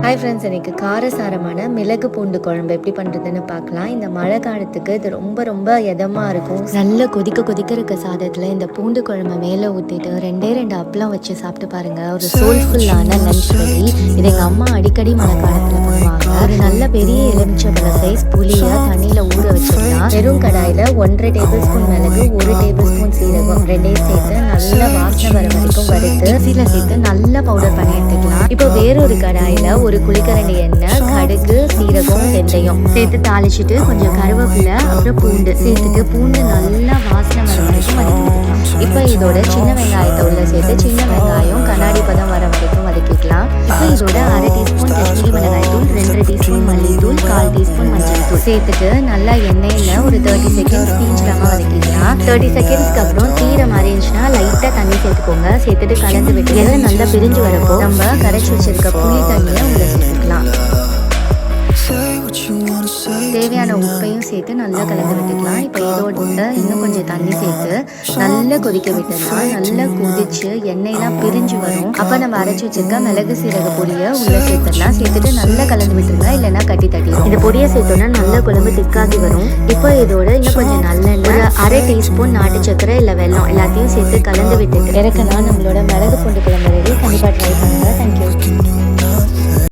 Hi friends, எனக்கு காரசாரமான மிளகு பூண்டு குழம்பு எப்படி பண்ணுறதுன்னு பார்க்கலாம். இந்த மழை காலத்துக்கு இது ரொம்ப ரொம்ப இதமாக இருக்கும். நல்ல கொதிக்க இருக்க சாதத்தில் இந்த பூண்டு குழம்பு மேலே ஊற்றிட்டு ரெண்டு அப்பளம் வச்சு சாப்பிட்டு பாருங்கள். ஒரு சோல்ஃபுல்லான லஞ்ச் ரெடி. இது எங்கள் அம்மா அடிக்கடி மழை காலத்தில் பண்ணுவாங்க. ஒரு நல்ல பெரிய எலுமிச்சம்பழ சைஸ் புளியை தண்ணியில் ஊற வச்சுக்கலாம். வெறும் கடாயில் 1.5 டேபிள் ஸ்பூன் மிளகு, 1 டேபிள் ஸ்பூன் சீரகம் ரெண்டையும் சேர்த்து நல்லா வாசனை வர வரைக்கும் வறுத்து மிக்ஸியில் சேர்த்து நல்லா பவுடர் பண்ணி எடுத்துக்கலாம். இப்போ வேறொரு கடாயில் ஒரு குளிக்கரண்டி எண்ணெய், கடுகு, சீரகம், வெந்தயம் சேர்த்து தாளிச்சுட்டு கொஞ்சம் கருவேப்பிலை, அப்புறம் பூண்டு சேர்த்துட்டு பூண்டு நல்லா வாசனை வர வரைக்கும் வதக்கிக்கலாம். இப்போ இதோட சின்ன வெங்காயத்தை உள்ள சேர்த்து சின்ன வெங்காயம் கண்ணாடி பதம் வர வரைக்கும் வதக்கிக்கலாம். இப்போ இதோட 1/2 டீஸ்பூன் காஷ்மீரி மிளகாய் தூள், 2 டீஸ்பூன் மல்லித்தூள், 1/4 டீஸ்பூன் மஞ்சள் தூள் சேர்த்துட்டு நல்லா எண்ணெயில் ஒரு 30 செகண்ட்ஸ் தீஞ்சிடாம வதக்கிக்கலாம். 30 செகண்ட்ஸ்க்கு அப்புறம் தீர மாதிரி இருந்துச்சுன்னா லைட்டாக தண்ணி சேர்த்துக்கோங்க. சேர்த்துட்டு கலந்து விட்டு நல்லா பிரிஞ்சு வரப்போ நம்ம கரைச்சி வச்சிருக்க புளி தண்ணியை உள்ள சேர்த்துக்கலாம். தேவையான உப்பையும் சேர்த்து நல்லா கலந்து விட்டுக்கலாம். இப்போ இதோட இன்னும் கொஞ்சம் தண்ணி சேர்த்து நல்லா கொதிக்க விட்டுடலாம். நல்லா கொதிச்சு எண்ணெயெல்லாம் பிரிஞ்சு வரும். அப்போ நம்ம அரைச்சி வச்சிருக்க மிளகு சீரக பொடியை உள்ள சேர்த்துடலாம். சேர்த்துட்டு நல்லா கலந்து விட்டுருங்க, இல்லைன்னா கட்டி தட்டிடும். இந்த பொடியை சேர்த்தோன்னா நல்ல குழம்பு திக்காகி வரும். இப்போ இதோட இன்னும் கொஞ்சம் நல்லெண்ணெய், ஒரு 1/2 டீஸ்பூன் நாட்டு சக்கரை இல்லை வெல்லம் எல்லாத்தையும் சேர்த்து கலந்து விட்டுட்டு இறக்கலாம். நம்மளோட மிளகு பூண்டு குழம்பு ரெடி. கண்டிப்பாக ட்ரை பண்ணுங்க. தேங்க்யூ.